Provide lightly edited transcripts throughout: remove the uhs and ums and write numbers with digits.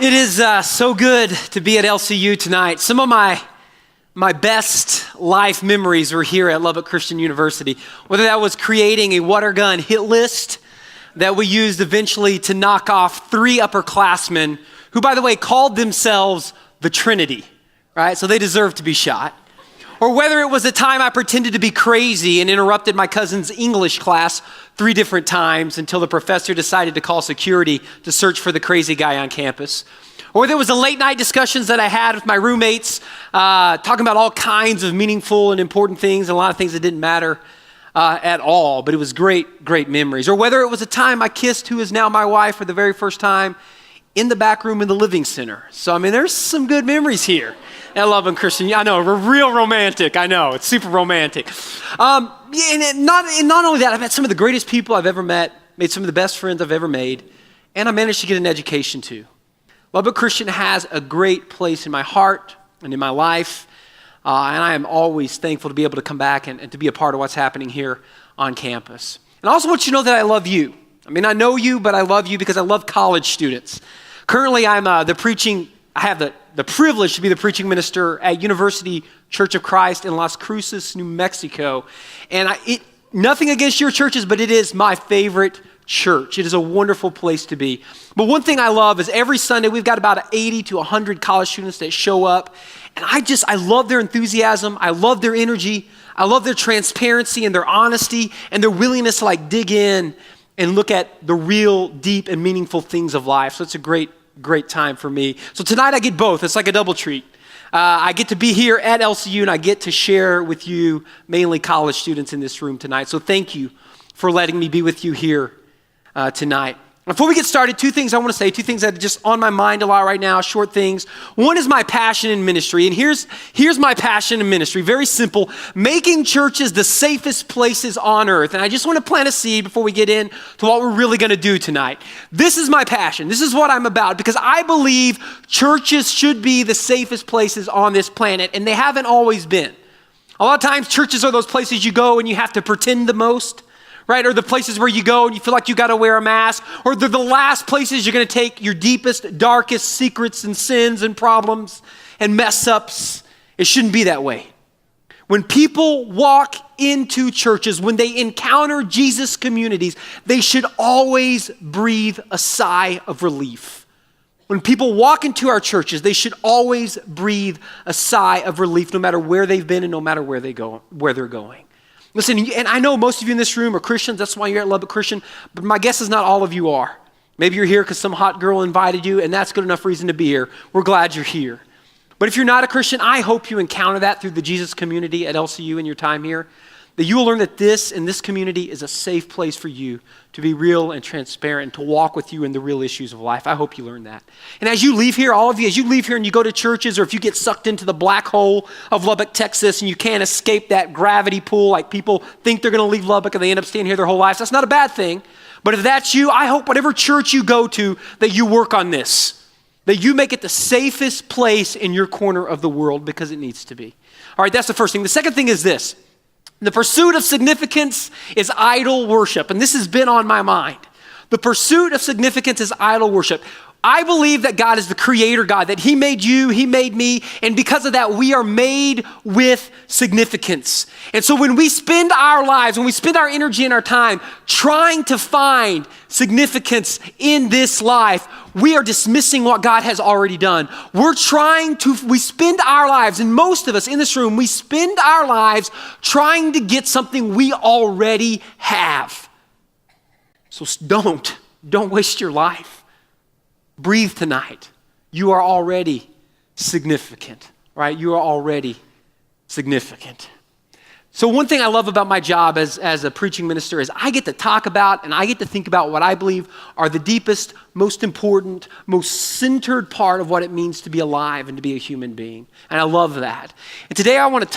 It is so good to be at LCU tonight. Some of my best life memories were here at Lubbock Christian University. Whether that was creating a water gun hit list that we used eventually to knock off 3 upperclassmen who, by the way, called themselves the Trinity, right? So they deserve to be shot. Or whether it was a time I pretended to be crazy and interrupted my cousin's English class 3 different times until the professor decided to call security to search for the crazy guy on campus. Or there was the late night discussions that I had with my roommates, talking about all kinds of meaningful and important things, and a lot of things that didn't matter at all, but it was great memories. Or whether it was a time I kissed who is now my wife for the very first time in the back room in the living center. So, I mean, there's some good memories here at Lubbock Christian. I know, we're real romantic. I know, it's super romantic. And not only that, I've met some of the greatest people I've ever met, made some of the best friends I've ever made, and I managed to get an education too. Lubbock Christian has a great place in my heart and in my life, and I am always thankful to be able to come back and to be a part of what's happening here on campus. And I also want you to know that I love you. I mean, I know you, but I love you because I love college students. Currently, I have the privilege to be the preaching minister at University Church of Christ in Las Cruces, New Mexico. And nothing against your churches, but it is my favorite church. It is a wonderful place to be. But one thing I love is every Sunday we've got about 80 to 100 college students that show up. And I love their enthusiasm. I love their energy. I love their transparency and their honesty and their willingness to dig in and look at the real deep and meaningful things of life. So it's a great time for me. So tonight I get both. It's like a double treat. I get to be here at LCU and I get to share with you, mainly college students in this room tonight. So thank you for letting me be with you here tonight. Before we get started, 2 things I want to say, 2 things that are just on my mind a lot right now, short things. One is my passion in ministry, and here's my passion in ministry, very simple, making churches the safest places on earth. And I just want to plant a seed before we get into what we're really going to do tonight. This is my passion. This is what I'm about, because I believe churches should be the safest places on this planet, and they haven't always been. A lot of times churches are those places you go and you have to pretend the most, right? Or the places where you go and you feel like you got to wear a mask, or they're the last places you're going to take your deepest, darkest secrets and sins and problems and mess ups. It shouldn't be that way. When people walk into churches, when they encounter Jesus communities, they should always breathe a sigh of relief. When people walk into our churches, they should always breathe a sigh of relief, no matter where they've been and no matter where they're going. Listen, and I know most of you in this room are Christians. That's why you're at Lubbock Christian. But my guess is not all of you are. Maybe you're here because some hot girl invited you, and that's good enough reason to be here. We're glad you're here. But if you're not a Christian, I hope you encounter that through the Jesus community at LCU in your time here. That you will learn that this community is a safe place for you to be real and transparent and to walk with you in the real issues of life. I hope you learn that. And as you leave here, all of you, as you leave here and you go to churches, or if you get sucked into the black hole of Lubbock, Texas, and you can't escape that gravity pool, like people think they're going to leave Lubbock and they end up staying here their whole lives, that's not a bad thing. But if that's you, I hope whatever church you go to, that you work on this, that you make it the safest place in your corner of the world, because it needs to be. All right, that's the first thing. The second thing is this. The pursuit of significance is idol worship, and this has been on my mind. The pursuit of significance is idol worship. I believe that God is the creator God, that he made you, he made me, and because of that, we are made with significance. And so when we spend our lives, when we spend our energy and our time trying to find significance in this life, we are dismissing what God has already done. We spend our lives, and most of us in this room, we spend our lives trying to get something we already have. So don't waste your life. Breathe tonight. You are already significant, right? You are already significant. So one thing I love about my job as a preaching minister is I get to talk about and I get to think about what I believe are the deepest, most important, most centered part of what it means to be alive and to be a human being. And I love that. And tonight I want to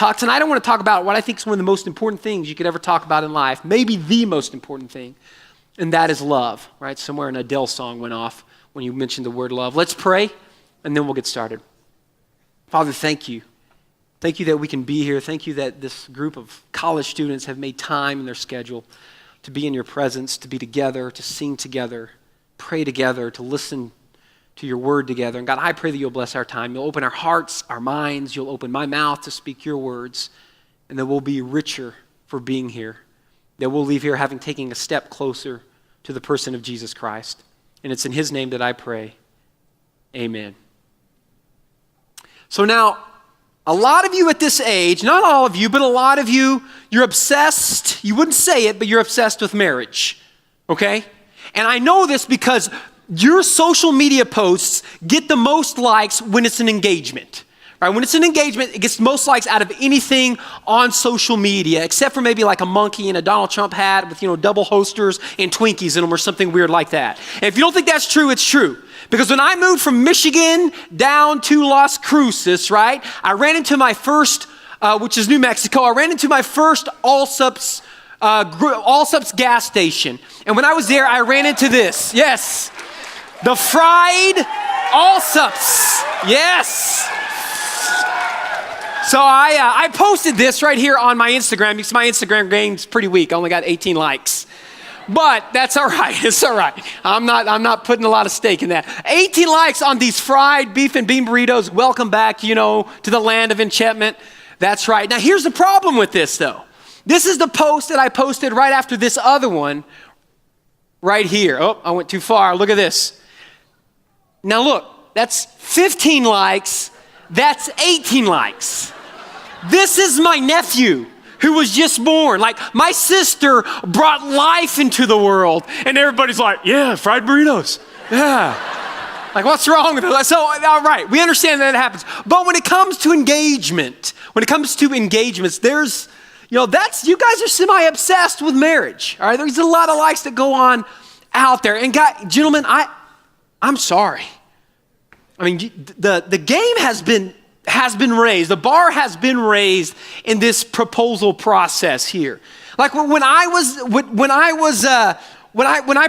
talk about what I think is one of the most important things you could ever talk about in life, maybe the most important thing, and that is love, right? Somewhere an Adele song went off when you mentioned the word love. Let's pray, and then we'll get started. Father, thank you. Thank you that we can be here. Thank you that this group of college students have made time in their schedule to be in your presence, to be together, to sing together, pray together, to listen to your word together. And God, I pray that you'll bless our time. You'll open our hearts, our minds. You'll open my mouth to speak your words. And that we'll be richer for being here. That we'll leave here having taken a step closer to the person of Jesus Christ. And it's in his name that I pray. Amen. So now, a lot of you at this age, not all of you, but a lot of you, you're obsessed. You wouldn't say it, but you're obsessed with marriage. Okay? And I know this because your social media posts get the most likes when it's an engagement. Right? When it's an engagement, it gets the most likes out of anything on social media, except for maybe like a monkey in a Donald Trump hat with, double hosters and Twinkies in them or something weird like that. And if you don't think that's true, it's true. Because when I moved from Michigan down to Las Cruces, right, I ran into my first, which is New Mexico, I ran into my first Allsup's gas station. And when I was there, I ran into this. Yes. The fried Allsup's. Yes. So I posted this right here on my Instagram because my Instagram game's pretty weak. I only got 18 likes. But that's all right. It's all right. I'm not putting a lot of stake in that. 18 likes on these fried beef and bean burritos. Welcome back, to the land of enchantment. That's right. Now, here's the problem with this, though. This is the post that I posted right after this other one right here. Oh, I went too far. Look at this. Now, look. That's 15 likes. That's 18 likes. This is my nephew who was just born. Like, my sister brought life into the world. And everybody's like, yeah, fried burritos. Yeah. Like, what's wrong with it? So, all right, we understand that it happens. But when it comes to engagements, there's, you guys are semi-obsessed with marriage. All right, there's a lot of likes that go on out there. And gentlemen, I'm sorry. I mean, the game has been raised. The bar has been raised in this proposal process here. Like when I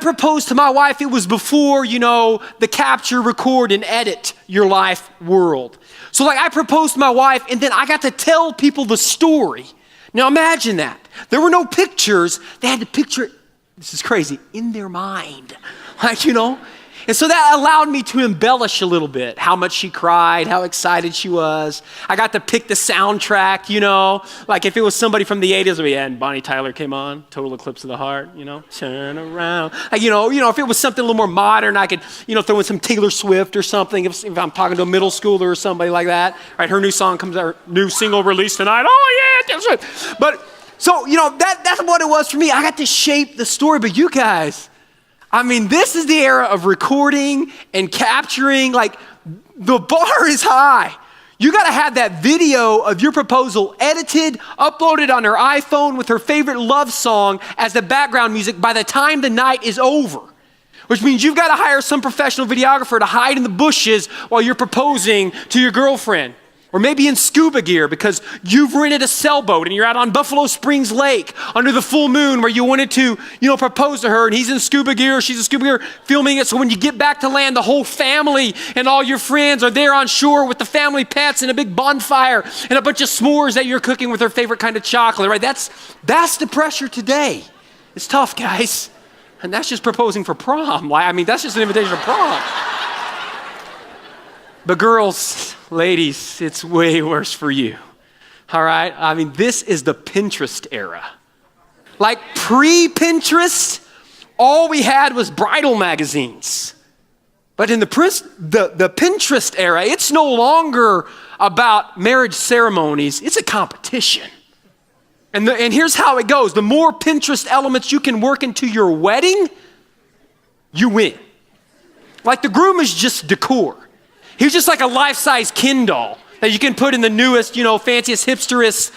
proposed to my wife, it was before, the capture, record, and edit your life world. So I proposed to my wife, and then I got to tell people the story. Now imagine that. There were no pictures. They had to picture it, this is crazy, in their mind. And so that allowed me to embellish a little bit, how much she cried, how excited she was. I got to pick the soundtrack, like if it was somebody from the 80s, and Bonnie Tyler came on, Total Eclipse of the Heart, turn around. If it was something a little more modern, I could, throw in some Taylor Swift or something, if I'm talking to a middle schooler or somebody like that. Right, her new song comes out, new single released tonight. Oh yeah, Taylor Swift. But, so, that's what it was for me. I got to shape the story, but you guys, this is the era of recording and capturing. Like, the bar is high. You got to have that video of your proposal edited, uploaded on her iPhone with her favorite love song as the background music by the time the night is over. Which means you've got to hire some professional videographer to hide in the bushes while you're proposing to your girlfriend. Or maybe in scuba gear because you've rented a sailboat and you're out on Buffalo Springs Lake under the full moon where you wanted to, propose to her, and he's in scuba gear, she's in scuba gear, filming it. So when you get back to land, the whole family and all your friends are there on shore with the family pets and a big bonfire and a bunch of s'mores that you're cooking with her favorite kind of chocolate, right? That's the pressure today. It's tough, guys. And that's just proposing for prom. That's just an invitation to prom. But girls, ladies, it's way worse for you. All right? This is the Pinterest era. Like pre-Pinterest, all we had was bridal magazines. But in the Pinterest era, it's no longer about marriage ceremonies. It's a competition. And here's how it goes. The more Pinterest elements you can work into your wedding, you win. Like the groom is just decor. He's just like a life-size Ken doll that you can put in the newest, fanciest, hipsterest,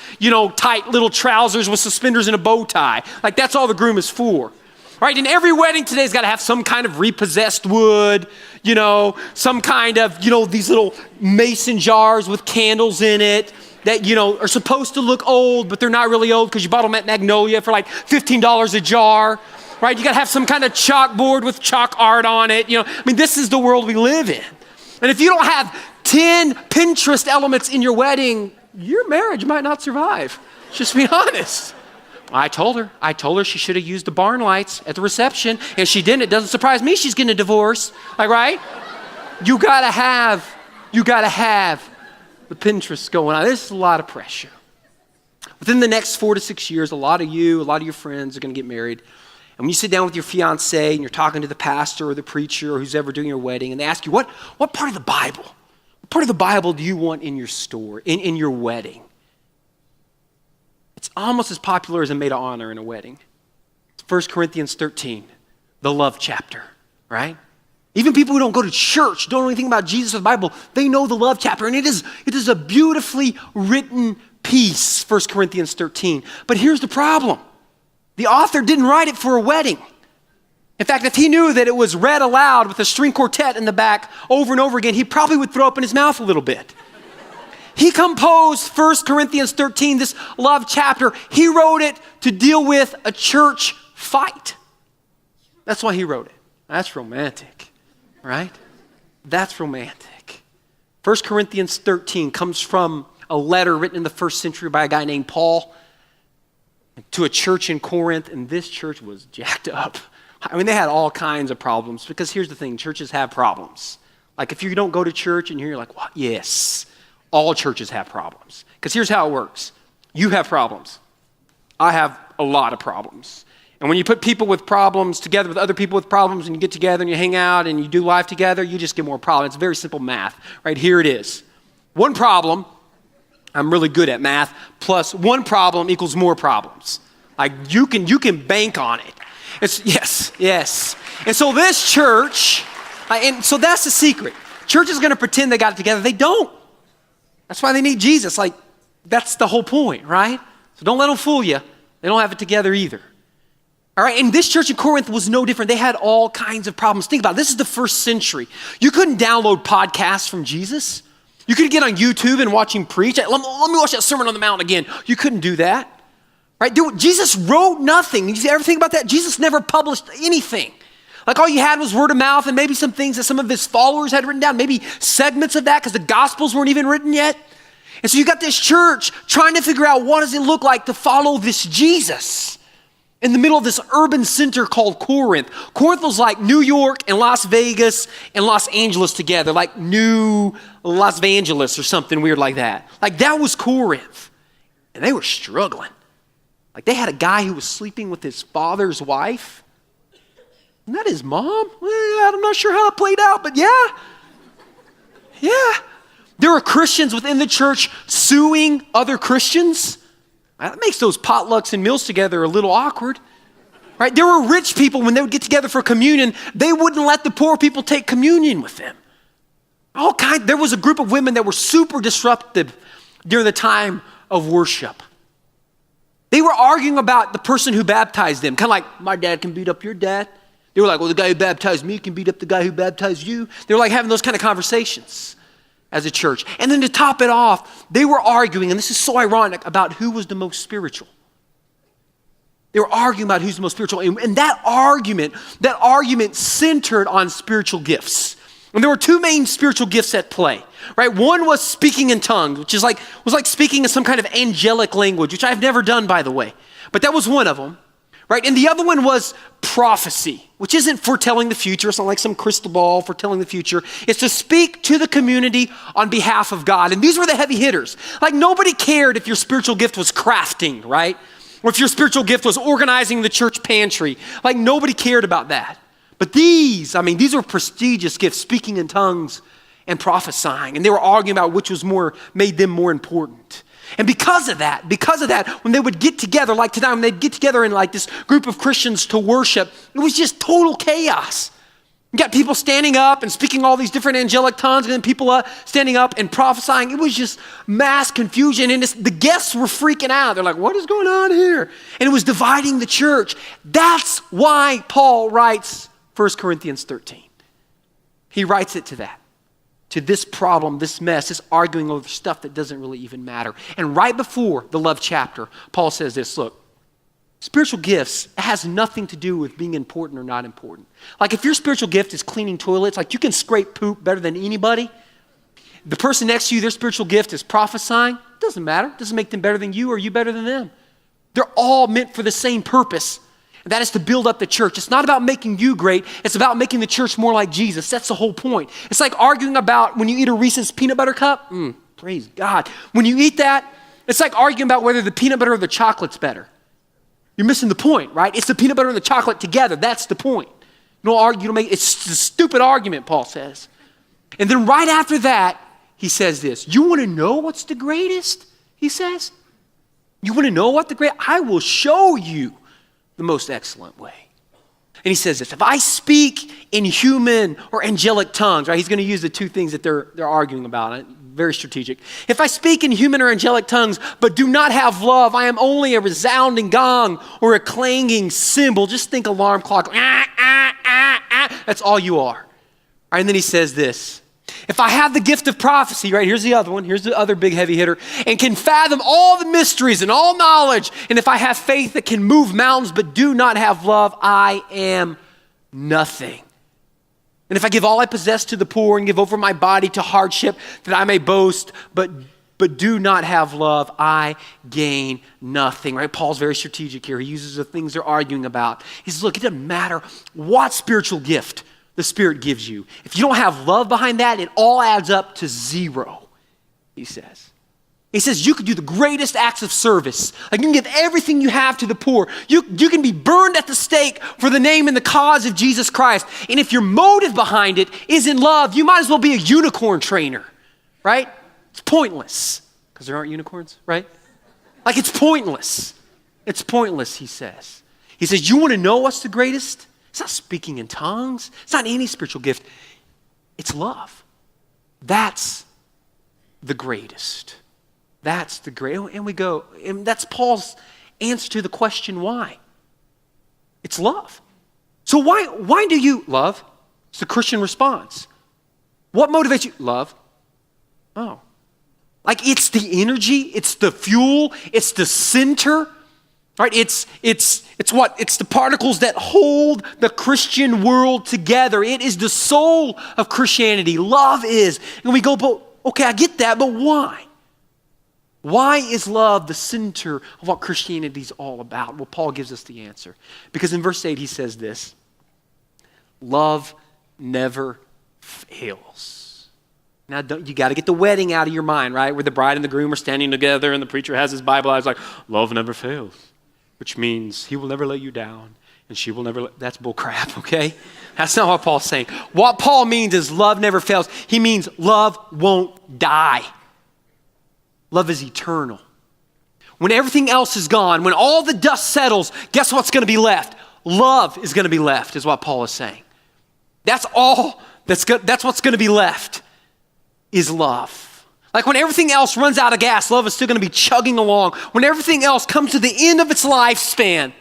tight little trousers with suspenders and a bow tie. Like that's all the groom is for. Right? And every wedding today's got to have some kind of repossessed wood, some kind of, these little mason jars with candles in it that, are supposed to look old, but they're not really old because you bought them at Magnolia for like $15 a jar. Right? You got to have some kind of chalkboard with chalk art on it. This is the world we live in. And if you don't have 10 Pinterest elements in your wedding, your marriage might not survive. Just be honest. I told her she should have used the barn lights at the reception, and she didn't. It doesn't surprise me she's getting a divorce. Like, right? You gotta have the Pinterest going on. There's a lot of pressure. Within the next 4 to 6 years, a lot of your friends are gonna get married. And when you sit down with your fiance and you're talking to the pastor or the preacher or who's ever doing your wedding, and they ask you, what part of the Bible do you want in your story, in your wedding? It's almost as popular as a maid of honor in a wedding. It's 1 Corinthians 13, the love chapter, right? Even people who don't go to church, don't know anything about Jesus or the Bible, they know the love chapter. And it is a beautifully written piece, 1 Corinthians 13. But here's the problem. The author didn't write it for a wedding. In fact, if he knew that it was read aloud with a string quartet in the back over and over again, he probably would throw up in his mouth a little bit. He composed 1 Corinthians 13, this love chapter. He wrote it to deal with a church fight. That's why he wrote it. That's romantic, right? That's romantic. 1 Corinthians 13 comes from a letter written in the first century by a guy named Paul to a church in Corinth, and this church was jacked up. I mean, they had all kinds of problems, because here's the thing, churches have problems. Like if you don't go to church and you're like, what? Yes, all churches have problems. Because here's how it works. You have problems. I have a lot of problems. And when you put people with problems together with other people with problems, and you get together and you hang out and you do life together, you just get more problems. It's very simple math, right? Here it is. One problem, I'm really good at math, plus one problem equals more problems. Like you can bank on it. Yes. And so this church, and so that's the secret. Church is going to pretend they got it together. They don't. That's why they need Jesus. Like that's the whole point, right? So don't let them fool you. They don't have it together either. All right, and this church in Corinth was no different. They had all kinds of problems. Think about it. This is the first century. You couldn't download podcasts from Jesus. You could get on YouTube and watch him preach. Let me watch that Sermon on the Mount again. You couldn't do that. Right? Jesus wrote nothing. You ever think about that? Jesus never published anything. Like all you had was word of mouth and maybe some things that some of his followers had written down, maybe segments of that because the Gospels weren't even written yet. And so you got this church trying to figure out what does it look like to follow this Jesus in the middle of this urban center called Corinth. Corinth was like New York and Las Vegas and Los Angeles together, like New Las Vangelis or something weird like that. Like that was Corinth. And they were struggling. Like they had a guy who was sleeping with his father's wife. Isn't that his mom? Well, I'm not sure how it played out, but yeah. There were Christians within the church suing other Christians. That makes those potlucks and meals together a little awkward, right? There were rich people, when they would get together for communion, they wouldn't let the poor people take communion with them. There was a group of women that were super disruptive during the time of worship. They were arguing about the person who baptized them, kind of like, my dad can beat up your dad. They were like, well, the guy who baptized me can beat up the guy who baptized you. They were like having those kind of conversations as a church. And then to top it off, they were arguing, and this is so ironic, about who was the most spiritual. They were arguing about who's the most spiritual. And that argument centered on spiritual gifts. And there were two main spiritual gifts at play, right? One was speaking in tongues, which was like speaking in some kind of angelic language, which I've never done, by the way. But that was one of them, right? And the other one was prophecy, which isn't foretelling the future. It's not like some crystal ball foretelling the future. It's to speak to the community on behalf of God. And these were the heavy hitters. Like nobody cared if your spiritual gift was crafting, right? Or if your spiritual gift was organizing the church pantry. Like nobody cared about that. But these were prestigious gifts, speaking in tongues and prophesying. And they were arguing about which made them more important. And because of that, when they would get together, like tonight, when they'd get together in like this group of Christians to worship, it was just total chaos. You got people standing up and speaking all these different angelic tongues, and then people standing up and prophesying. It was just mass confusion, and the guests were freaking out. They're like, what is going on here? And it was dividing the church. That's why Paul writes 1 Corinthians 13. He writes it to this problem, this mess, this arguing over stuff that doesn't really even matter. And right before the love chapter, Paul says this, look, spiritual gifts has nothing to do with being important or not important. Like if your spiritual gift is cleaning toilets, like you can scrape poop better than anybody. The person next to you, their spiritual gift is prophesying. It doesn't matter. It doesn't make them better than you or you better than them. They're all meant for the same purpose. And that is to build up the church. It's not about making you great. It's about making the church more like Jesus. That's the whole point. It's like arguing about when you eat a Reese's peanut butter cup. Praise God. When you eat that, it's like arguing about whether the peanut butter or the chocolate's better. You're missing the point, right? It's the peanut butter and the chocolate together. That's the point. You don't argue, you don't make, it's a stupid argument, Paul says. And then right after that, he says this. You want to know what's the greatest? He says. You want to know what the great? I will show you the most excellent way. And he says this, if I speak in human or angelic tongues, right? He's going to use the two things that they're arguing about. Very strategic. If I speak in human or angelic tongues, but do not have love, I am only a resounding gong or a clanging cymbal. Just think alarm clock. That's all you are. All right, and then he says this. If I have the gift of prophecy, right, here's the other one, here's the other big heavy hitter, and can fathom all the mysteries and all knowledge, and if I have faith that can move mountains but do not have love, I am nothing. And if I give all I possess to the poor and give over my body to hardship that I may boast, but do not have love, I gain nothing, right? Paul's very strategic here. He uses the things they're arguing about. He says, look, it doesn't matter what spiritual gift the Spirit gives you. If you don't have love behind that, it all adds up to zero, he says. He says you could do the greatest acts of service. Like you can give everything you have to the poor. You can be burned at the stake for the name and the cause of Jesus Christ. And if your motive behind it isn't love, you might as well be a unicorn trainer, right? It's pointless because there aren't unicorns, right? Like it's pointless. It's pointless, he says. He says, you want to know what's the greatest? It's not speaking in tongues. It's not any spiritual gift. It's love. That's the greatest. That's the great. And we go, and that's Paul's answer to the question why. It's love. So why do you love? It's the Christian response. What motivates you? Love. Oh. Like it's the energy, it's the fuel, it's the center. Right? It's what? It's the particles that hold the Christian world together. It is the soul of Christianity. Love is. And we go, but okay, I get that, but why? Why is love the center of what Christianity is all about? Well, Paul gives us the answer. Because in verse 8 he says this, love never fails. Now, you got to get the wedding out of your mind, right? Where the bride and the groom are standing together and the preacher has his Bible out. It's like, love never fails. Which means he will never let you down and she will never that's bull crap, okay? That's not what Paul's saying. What Paul means is love never fails. He means love won't die. Love is eternal. When everything else is gone, when all the dust settles, guess what's going to be left? Love is going to be left, is what Paul is saying. That's all. That's what's going to be left is love. Like when everything else runs out of gas, love is still going to be chugging along. When everything else comes to the end of its lifespan,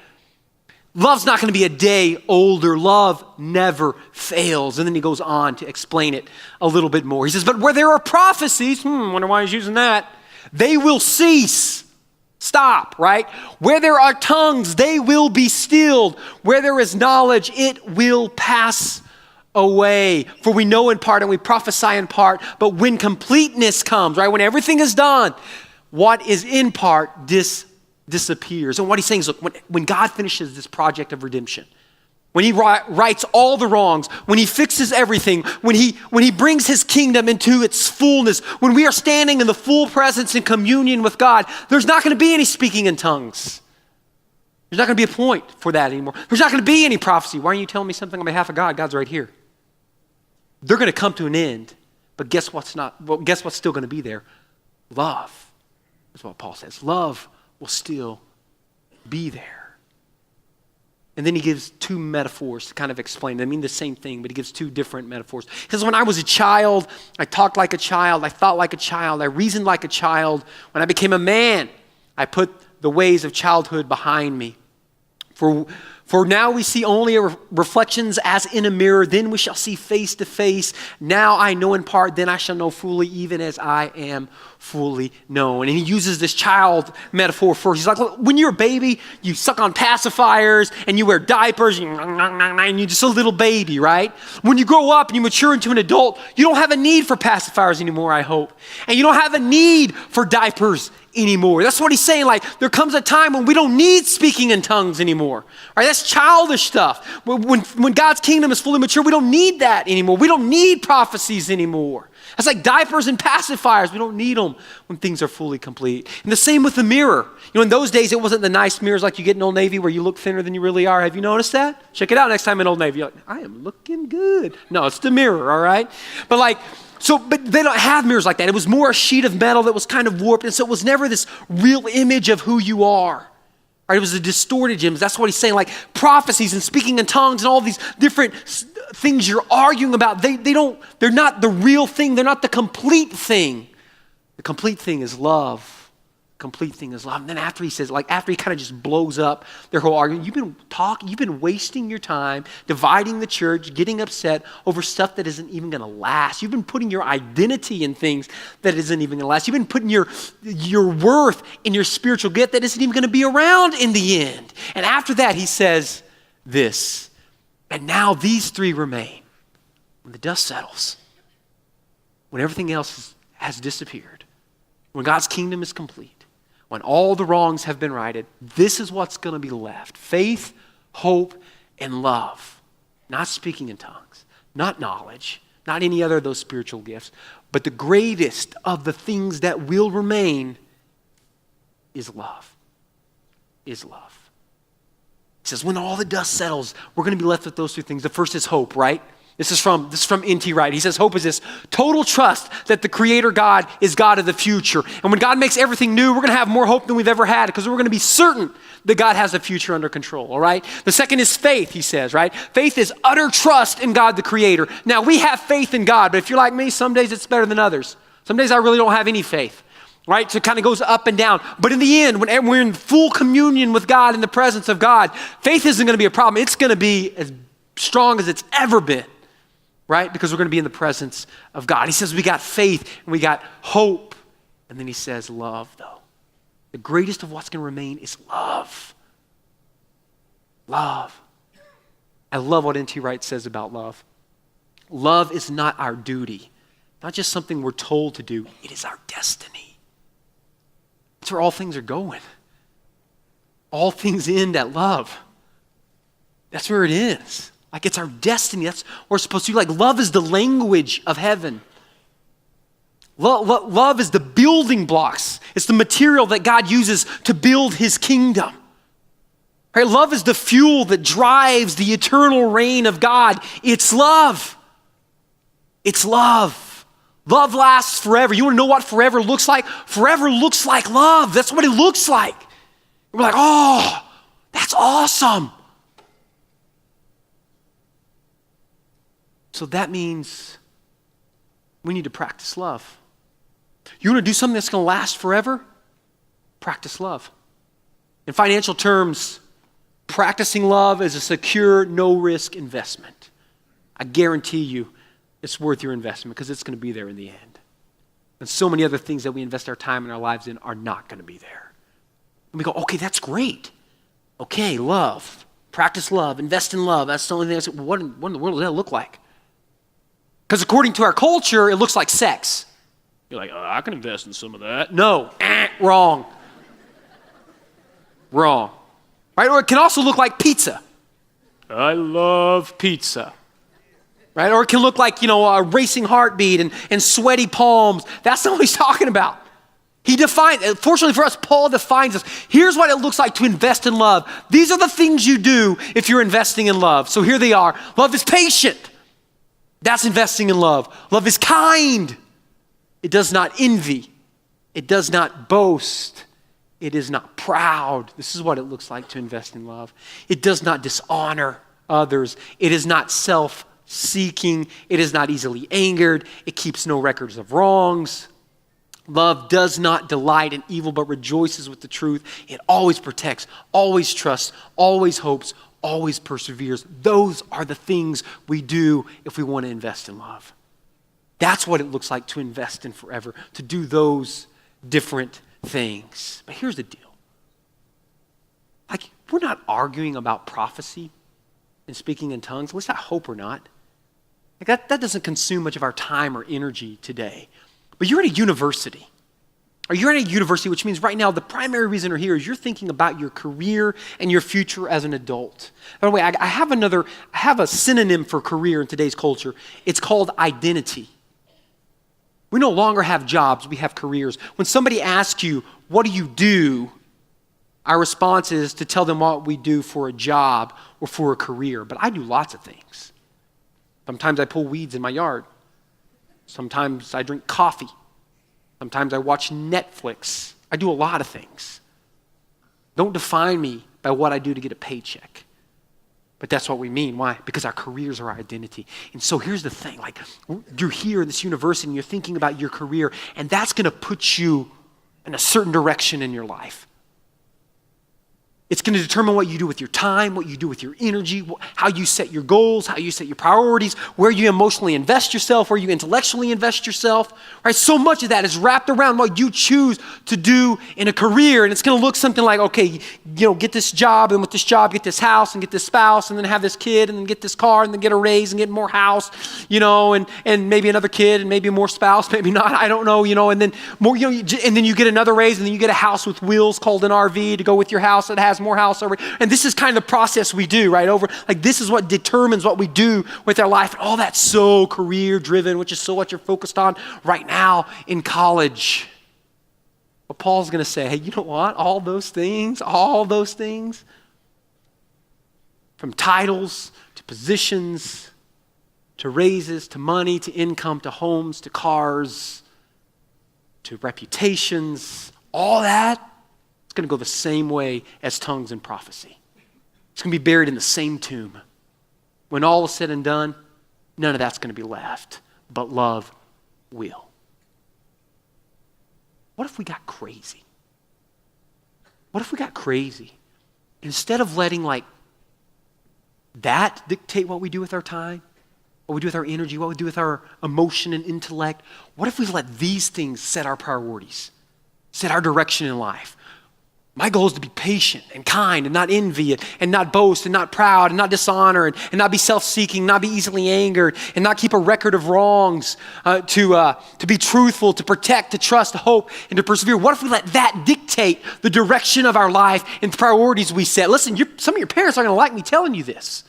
love's not going to be a day older. Love never fails. And then he goes on to explain it a little bit more. He says, but where there are prophecies, wonder why he's using that, they will cease. Stop, right? Where there are tongues, they will be stilled. Where there is knowledge, it will pass away. For we know in part and we prophesy in part, but when completeness comes, right? When everything is done, what is in part disappears. And what he's saying is, look, when God finishes this project of redemption, when he rights all the wrongs, when he fixes everything, when he brings his kingdom into its fullness, when we are standing in the full presence and communion with God, there's not going to be any speaking in tongues. There's not going to be a point for that anymore. There's not going to be any prophecy. Why aren't you telling me something on behalf of God? God's right here. They're going to come to an end, but guess what's still going to be there? Love. That's what Paul says. Love will still be there. And then he gives two metaphors to kind of explain. They mean the same thing, but he gives two different metaphors. Because when I was a child, I talked like a child, I thought like a child, I reasoned like a child. When I became a man, I put the ways of childhood behind me. For now we see only reflections as in a mirror, then we shall see face to face. Now I know in part, then I shall know fully, even as I am fully known. And he uses this child metaphor first. He's like, look, when you're a baby, you suck on pacifiers and you wear diapers and you're just a little baby, right? When you grow up and you mature into an adult, you don't have a need for pacifiers anymore, I hope. And you don't have a need for diapers anymore. That's what he's saying. Like, there comes a time when we don't need speaking in tongues anymore. All right, that's childish stuff. When God's kingdom is fully mature, we don't need that anymore. We don't need prophecies anymore. That's like diapers and pacifiers. We don't need them when things are fully complete. And the same with the mirror. You know, in those days, it wasn't the nice mirrors like you get in Old Navy where you look thinner than you really are. Have you noticed that? Check it out next time in Old Navy. You're like, I am looking good. No, it's the mirror, all right? But they don't have mirrors like that. It was more a sheet of metal that was kind of warped. And so it was never this real image of who you are. Right? It was a distorted image. That's what he's saying. Like prophecies and speaking in tongues and all these different things you're arguing about, they're not the real thing. They're not the complete thing. The complete thing is love. Complete thing is love. And then after he kind of just blows up their whole argument, you've been wasting your time dividing the church, getting upset over stuff that isn't even going to last. You've been putting your identity in things that isn't even going to last. You've been putting your worth in your spiritual gift that isn't even going to be around in the end. And after that, he says this, and now these three remain. When the dust settles, when everything else has disappeared, when God's kingdom is complete, when all the wrongs have been righted, this is what's going to be left. Faith, hope, and love. Not speaking in tongues, not knowledge, not any other of those spiritual gifts, but the greatest of the things that will remain is love. Is love. He says, when all the dust settles, we're going to be left with those two things. The first is hope, right? This is from N.T. Wright. He says, hope is this total trust that the Creator God is God of the future. And when God makes everything new, we're going to have more hope than we've ever had because we're going to be certain that God has the future under control, all right? The second is faith, he says, right? Faith is utter trust in God the Creator. Now, we have faith in God, but if you're like me, some days it's better than others. Some days I really don't have any faith. Right? So it kind of goes up and down. But in the end, when we're in full communion with God, in the presence of God, faith isn't going to be a problem. It's going to be as strong as it's ever been, right? Because we're going to be in the presence of God. He says we got faith and we got hope. And then he says love, though. The greatest of what's going to remain is love. Love. I love what N.T. Wright says about love. Love is not our duty, not just something we're told to do. It is our destiny. That's where all things are going. All things end at love. That's where it is. Like it's our destiny. That's what we're supposed to do. Like love is the language of heaven. Love is the building blocks. It's the material that God uses to build his kingdom. Right? Love is the fuel that drives the eternal reign of God. It's love. It's love. Love lasts forever. You want to know what forever looks like? Forever looks like love. That's what it looks like. We're like, oh, that's awesome. So that means we need to practice love. You want to do something that's going to last forever? Practice love. In financial terms, practicing love is a secure, no-risk investment. I guarantee you, it's worth your investment because it's going to be there in the end. And so many other things that we invest our time and our lives in are not going to be there. And we go, okay, that's great. Okay, love. Practice love. Invest in love. That's the only thing I said. What in the world does that look like? Because according to our culture, it looks like sex. You're like, I can invest in some of that. No, wrong. Wrong. Right? Or it can also look like pizza. I love pizza. Right? Or it can look like, a racing heartbeat and sweaty palms. That's not what he's talking about. He fortunately for us, Paul defines us. Here's what it looks like to invest in love. These are the things you do if you're investing in love. So here they are. Love is patient. That's investing in love. Love is kind. It does not envy. It does not boast. It is not proud. This is what it looks like to invest in love. It does not dishonor others. It is not self-seeking. It is not easily angered. It keeps no records of wrongs. Love does not delight in evil, but rejoices with the truth. It always protects, always trusts, always hopes, always perseveres. Those are the things we do if we want to invest in love. That's what it looks like to invest in forever, to do those different things. But here's the deal. Like, we're not arguing about prophecy and speaking in tongues. At least I hope we're not. Like that doesn't consume much of our time or energy today. But you're at a university. or you're at a university, which means right now the primary reason you're here is you're thinking about your career and your future as an adult. By the way, I have a synonym for career in today's culture. It's called identity. We no longer have jobs, we have careers. When somebody asks you, what do you do? Our response is to tell them what we do for a job or for a career. But I do lots of things. Sometimes I pull weeds in my yard. Sometimes I drink coffee. Sometimes I watch Netflix. I do a lot of things. Don't define me by what I do to get a paycheck. But that's what we mean. Why? Because our careers are our identity. And so here's the thing. Like, you're here in this university and you're thinking about your career, and that's going to put you in a certain direction in your life. It's going to determine what you do with your time, what you do with your energy, how you set your goals, how you set your priorities, where you emotionally invest yourself, where you intellectually invest yourself, right? So much of that is wrapped around what you choose to do in a career. And it's going to look something like, okay, get this job, and with this job, get this house, and get this spouse, and then have this kid, and then get this car, and then get a raise, and get more house, and maybe another kid, and maybe more spouse, maybe not, I don't know, and then more, and then you get another raise, and then you get a house with wheels called an RV to go with your house that has more house over. And this is kind of the process we do, right? This is what determines what we do with our life. And all that's so career driven, which is so what you're focused on right now in college. But Paul's going to say, hey, you know what? All those things, from titles to positions to raises to money to income to homes to cars to reputations, all that, it's going to go the same way as tongues and prophecy. It's going to be buried in the same tomb. When all is said and done, none of that's going to be left, but love will. What if we got crazy? What if we got crazy? Instead of letting that dictate what we do with our time, what we do with our energy, what we do with our emotion and intellect, what if we let these things set our priorities, set our direction in life? My goal is to be patient and kind and not envy and not boast and not proud and not dishonor and not be self-seeking, not be easily angered and not keep a record of wrongs, to be truthful, to protect, to trust, to hope, and to persevere. What if we let that dictate the direction of our life and the priorities we set? Listen, some of your parents aren't going to like me telling you this.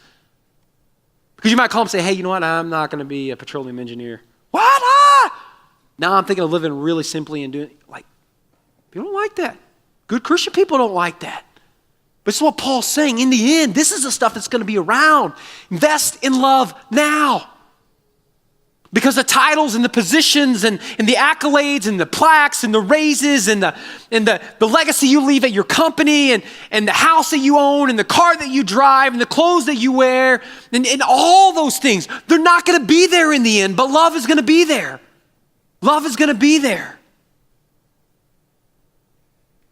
Because you might call them and say, hey, you know what? I'm not going to be a petroleum engineer. What? Now I'm thinking of living really simply and doing, people don't like that. Good Christian people don't like that. But it's what Paul's saying. In the end, this is the stuff that's going to be around. Invest in love now. Because the titles and the positions and the accolades and the plaques and the raises and the legacy you leave at your company and the house that you own and the car that you drive and the clothes that you wear and all those things, they're not going to be there in the end, but love is going to be there. Love is going to be there.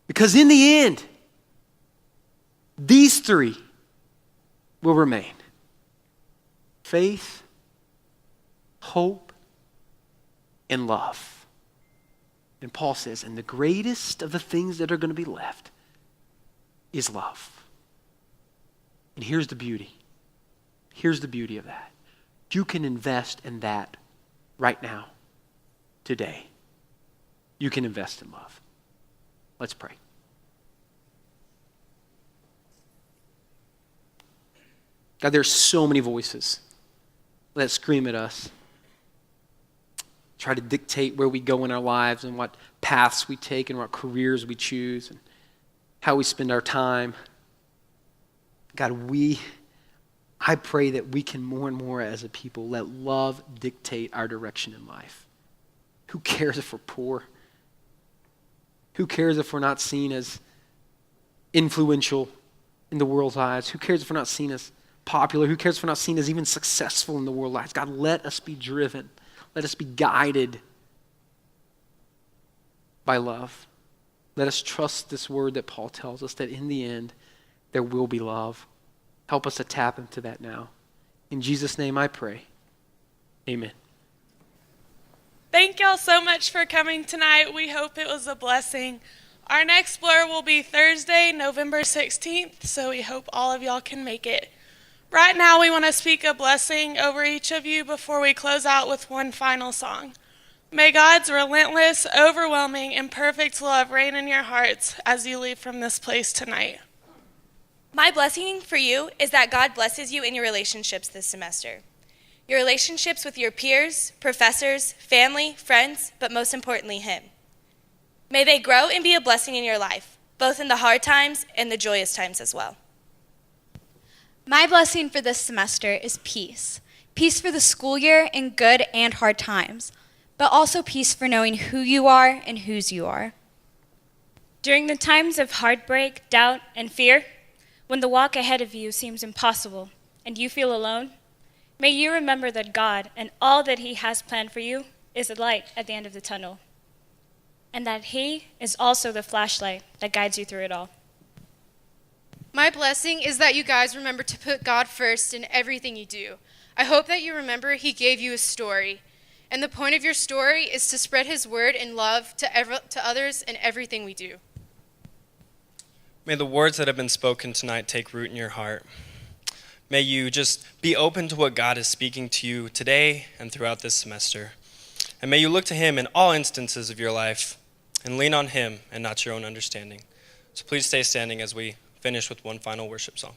Because in the end, these three will remain. Faith, hope, and love. And Paul says, and the greatest of the things that are going to be left is love. And here's the beauty. Here's the beauty of that. You can invest in that right now, today. You can invest in love. Let's pray. God, there's so many voices that scream at us, try to dictate where we go in our lives and what paths we take and what careers we choose and how we spend our time. God, I pray that we can more and more as a people let love dictate our direction in life. Who cares if we're poor? Who cares if we're not seen as influential in the world's eyes? Who cares if we're not seen as popular? Who cares if we're not seen as even successful in the world's eyes? God, let us be driven. Let us be guided by love. Let us trust this word that Paul tells us that in the end, there will be love. Help us to tap into that now. In Jesus' name I pray. Amen. Thank y'all so much for coming tonight. We hope it was a blessing. Our next Blur will be Thursday, November 16th, so we hope all of y'all can make it. Right now, we want to speak a blessing over each of you before we close out with one final song. May God's relentless, overwhelming, and perfect love reign in your hearts as you leave from this place tonight. My blessing for you is that God blesses you in your relationships this semester. Your relationships with your peers, professors, family, friends, but most importantly, Him. May they grow and be a blessing in your life, both in the hard times and the joyous times as well. My blessing for this semester is peace. Peace for the school year in good and hard times, but also peace for knowing who you are and whose you are. During the times of heartbreak, doubt, and fear, when the walk ahead of you seems impossible and you feel alone, may you remember that God and all that He has planned for you is a light at the end of the tunnel, and that He is also the flashlight that guides you through it all. My blessing is that you guys remember to put God first in everything you do. I hope that you remember He gave you a story, and the point of your story is to spread His word and love to others in everything we do. May the words that have been spoken tonight take root in your heart. May you just be open to what God is speaking to you today and throughout this semester. And may you look to Him in all instances of your life and lean on Him and not your own understanding. So please stay standing as we finish with one final worship song.